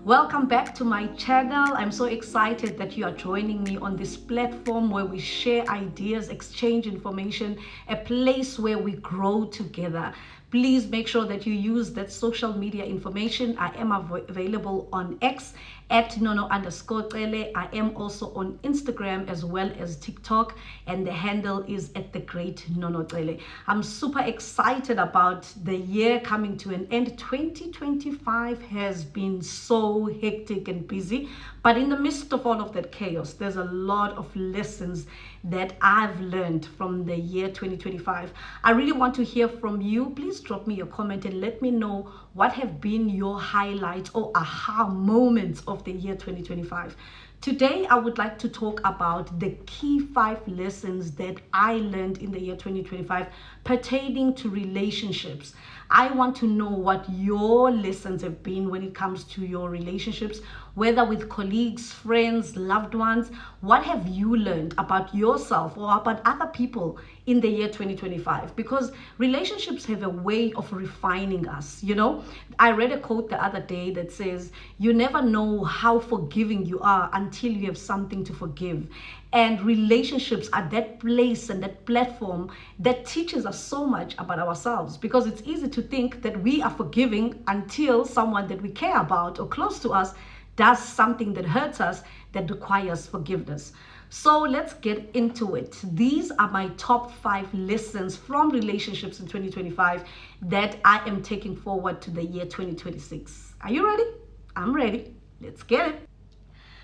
Welcome back to my channel. I'm so excited that you are joining me on this platform where we share ideas, exchange information, a place where we grow together. Please make sure that you use that social media information. I am available on X at nono_cele. I am also on Instagram as well as TikTok, and the handle is at the great Nono Cele. I'm super excited about the year coming to an end. 2025 has been so hectic and busy, but in the midst of all of that chaos, there's a lot of lessons that I've learned from the year 2025. I really want to hear from you. Please drop me your comment and let me know what have been your highlights or aha moments of the year 2025. Today, I would like to talk about the key 5 lessons that I learned in the year 2025 pertaining to relationships. I want to know what your lessons have been when it comes to your relationships, whether with colleagues, friends, loved ones. What have you learned about yourself or about other people in the year 2025? Because relationships have a way of refining us. I read a quote the other day that says, you never know how forgiving you are until you have something to forgive. And relationships are that place and that platform that teaches us so much about ourselves, because it's easy to think that we are forgiving until someone that we care about or close to us does something that hurts us that requires forgiveness. So let's get into it. These are my top 5 lessons from relationships in 2025 that I am taking forward to the year 2026. Are you ready? I'm ready. Let's get it.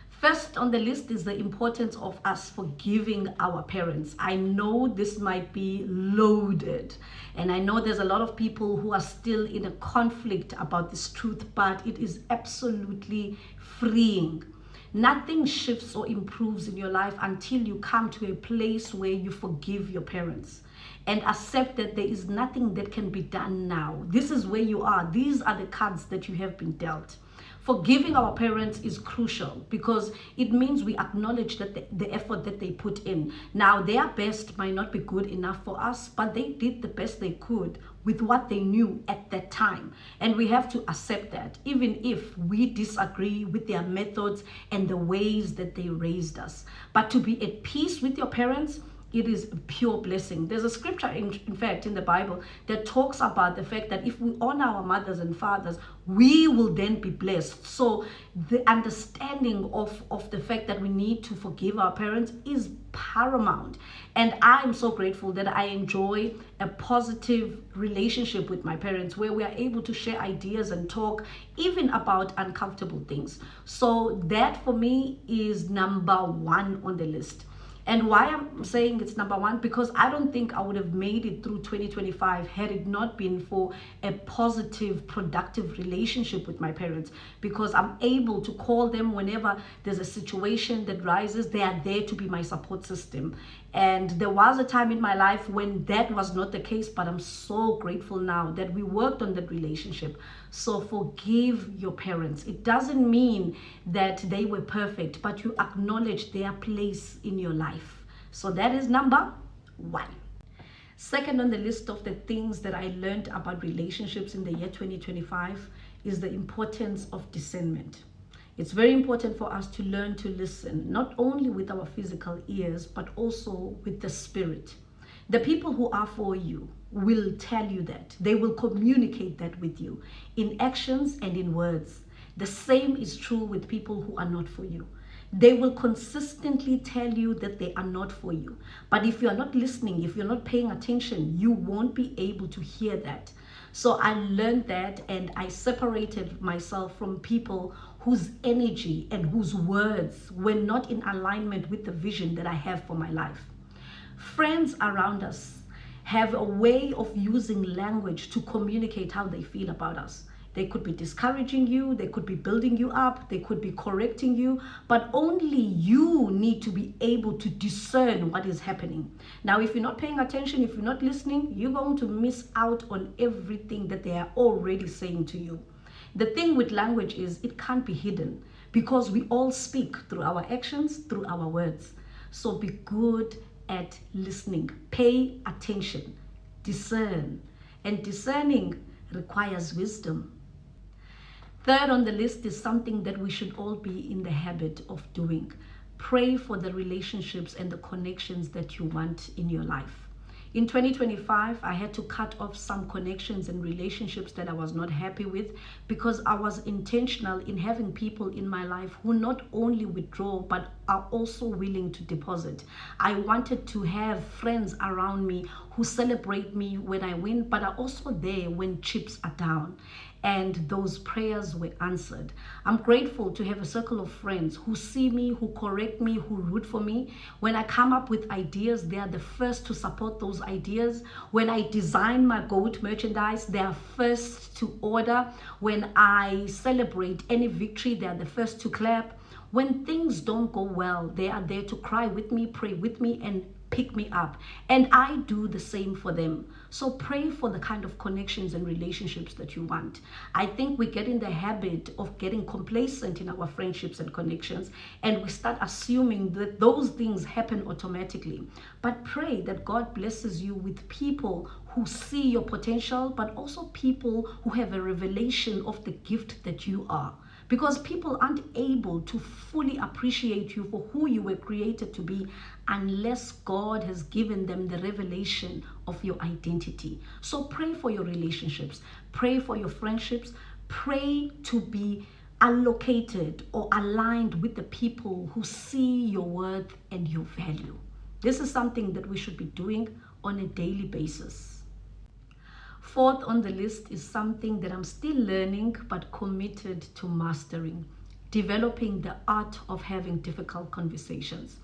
First on the list is the importance of us forgiving our parents. I know this might be loaded, and I know there's a lot of people who are still in a conflict about this truth, but it is absolutely freeing. Nothing shifts or improves in your life until you come to a place where you forgive your parents and accept that there is nothing that can be done now. This is where you are. These are the cards that you have been dealt. Forgiving our parents is crucial because it means we acknowledge that the effort that they put in. Now, their best might not be good enough for us, but they did the best they could with what they knew at that time. And we have to accept that, even if we disagree with their methods and the ways that they raised us. But to be at peace with your parents, it is a pure blessing. There's a scripture, in fact, in the Bible that talks about the fact that if we honor our mothers and fathers, we will then be blessed. So the understanding of the fact that we need to forgive our parents is paramount. And I'm so grateful that I enjoy a positive relationship with my parents where we are able to share ideas and talk even about uncomfortable things. So that for me is number 1 on the list. And why I'm saying it's number 1, because I don't think I would have made it through 2025 had it not been for a positive, productive relationship with my parents, because I'm able to call them whenever there's a situation that rises. They are there to be my support system. And there was a time in my life when that was not the case, but I'm so grateful now that we worked on that relationship. So forgive your parents. It doesn't mean that they were perfect, but you acknowledge their place in your life. So that is number 1. Second on the list of the things that I learned about relationships in the year 2025 is the importance of discernment. It's very important for us to learn to listen, not only with our physical ears, but also with the spirit. The people who are for you will tell you that. They will communicate that with you in actions and in words. The same is true with people who are not for you. They will consistently tell you that they are not for you. But if you're not listening, if you're not paying attention, you won't be able to hear that. So I learned that, and I separated myself from people whose energy and whose words were not in alignment with the vision that I have for my life. Friends around us have a way of using language to communicate how they feel about us. They could be discouraging you, they could be building you up, they could be correcting you, but only you need to be able to discern what is happening. Now, if you're not paying attention, if you're not listening, you're going to miss out on everything that they are already saying to you. The thing with language is it can't be hidden, because we all speak through our actions, through our words. So be good at listening. Pay attention. Discern. And discerning requires wisdom. Third on the list is something that we should all be in the habit of doing. Pray for the relationships and the connections that you want in your life. In 2025, I had to cut off some connections and relationships that I was not happy with, because I was intentional in having people in my life who not only withdraw but are also willing to deposit. I wanted to have friends around me who celebrate me when I win, but are also there when chips are down. And those prayers were answered. I'm grateful to have a circle of friends who see me, who correct me, who root for me. When I come up with ideas, they are the first to support those ideas. When I design my GOAT merchandise, they are first to order. When I celebrate any victory, they are the first to clap. When things don't go well, they are there to cry with me, pray with me, and pick me up. And I do the same for them. So pray for the kind of connections and relationships that you want. I think we get in the habit of getting complacent in our friendships and connections, and we start assuming that those things happen automatically. But pray that God blesses you with people who see your potential, but also people who have a revelation of the gift that you are. Because people aren't able to fully appreciate you for who you were created to be unless God has given them the revelation of your identity. So pray for your relationships, pray for your friendships, pray to be allocated or aligned with the people who see your worth and your value. This is something that we should be doing on a daily basis. Fourth on the list is something that I'm still learning but committed to mastering: developing the art of having difficult conversations.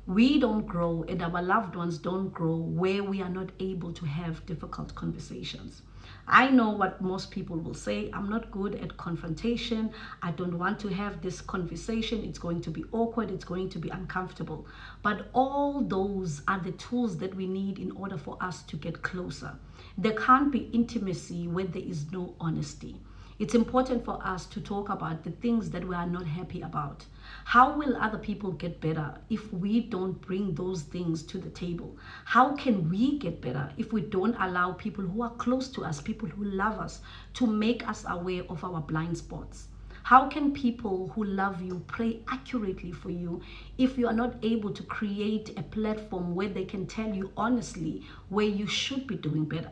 We don't grow, and our loved ones don't grow where we are not able to have difficult conversations. I know what most people will say: I'm not good at confrontation. I don't want to have this conversation. It's going to be awkward. It's going to be uncomfortable. But all those are the tools that we need in order for us to get closer. There can't be intimacy where there is no honesty. It's important for us to talk about the things that we are not happy about. How will other people get better if we don't bring those things to the table? How can we get better if we don't allow people who are close to us, people who love us, to make us aware of our blind spots? How can people who love you pray accurately for you if you are not able to create a platform where they can tell you honestly where you should be doing better?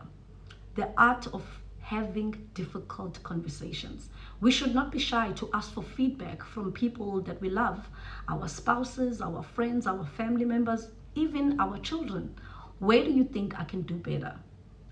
The art of having difficult conversations. We should not be shy to ask for feedback from people that we love, our spouses, our friends, our family members, even our children. Where do you think I can do better?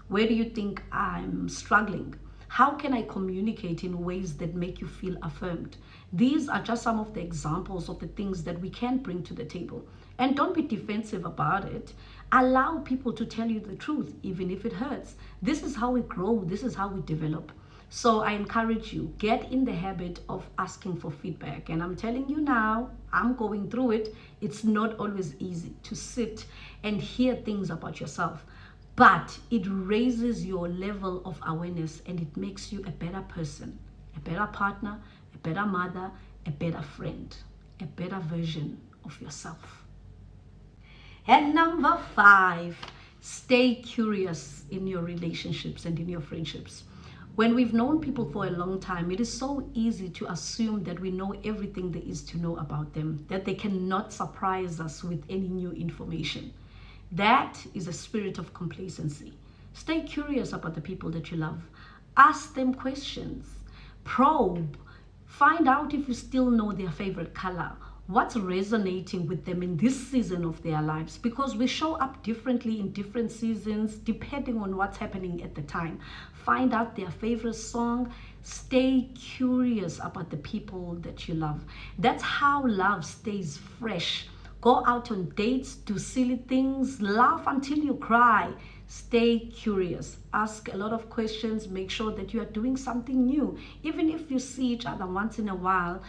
Where do you think I'm struggling? How can I communicate in ways that make you feel affirmed? These are just some of the examples of the things that we can bring to the table. And don't be defensive about it. Allow people to tell you the truth, even if it hurts. This is how we grow. This is how we develop. So I encourage you, get in the habit of asking for feedback. And I'm telling you now, I'm going through it. It's not always easy to sit and hear things about yourself, but it raises your level of awareness and it makes you a better person, a better partner, a better mother, a better friend, a better version of yourself. And number 5, stay curious in your relationships and in your friendships. When we've known people for a long time, it is so easy to assume that we know everything there is to know about them, that they cannot surprise us with any new information. That is a spirit of complacency. Stay curious about the people that you love. Ask them questions. Probe. Find out if you still know their favorite color. What's resonating with them in this season of their lives? Because we show up differently in different seasons depending on what's happening at the time. Find out their favorite song. Stay curious about the people that you love. That's how love stays fresh. Go out on dates, do silly things, laugh until you cry. Stay curious. Ask a lot of questions. Make sure that you are doing something new. Even if you see each other once in a while,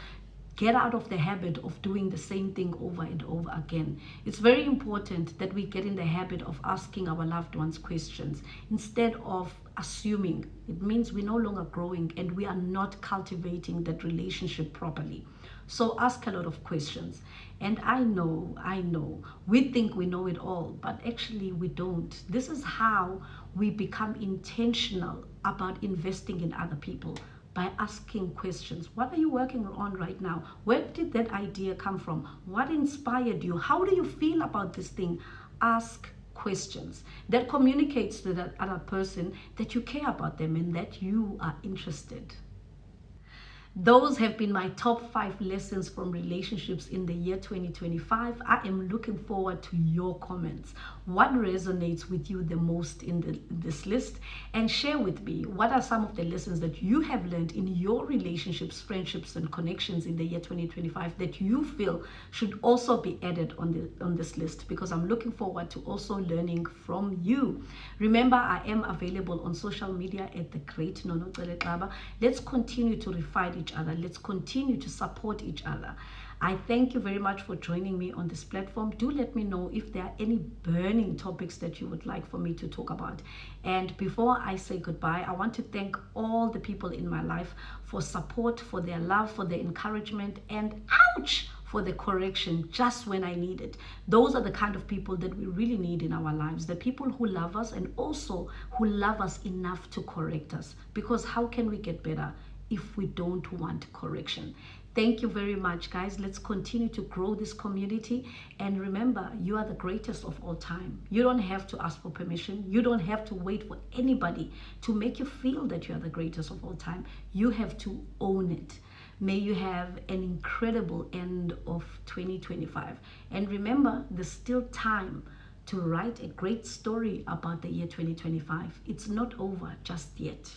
get out of the habit of doing the same thing over and over again. It's very important that we get in the habit of asking our loved ones questions instead of assuming. It means we're no longer growing and we are not cultivating that relationship properly. So ask a lot of questions. And I know, we think we know it all, but actually we don't. This is how we become intentional about investing in other people. by asking questions. What are you working on right now? Where did that idea come from? What inspired you? How do you feel about this thing? Ask questions. That communicates to that other person that you care about them and that you are interested. Those have been my top 5 lessons from relationships in the year 2025. I am looking forward to your comments. What resonates with you the most in this list? And share with me what are some of the lessons that you have learned in your relationships, friendships, and connections in the year 2025 that you feel should also be added on this list, because I'm looking forward to also learning from you. Remember, I am available on social media at the Great Nonocele Xaba. Let's continue to refine each other. Let's continue to support each other. I thank you very much for joining me on this platform. Do let me know if there are any burning topics that you would like for me to talk about. And before I say goodbye, I want to thank all the people in my life for support, for their love, for their encouragement, and ouch, for the correction just when I need it. Those are the kind of people that we really need in our lives. The people who love us and also who love us enough to correct us. Because how can we get better if we don't want correction? Thank you very much, guys. Let's continue to grow this community. And remember, you are the greatest of all time. You don't have to ask for permission. You don't have to wait for anybody to make you feel that you are the greatest of all time. You have to own it. May you have an incredible end of 2025. And remember, there's still time to write a great story about the year 2025. It's not over just yet.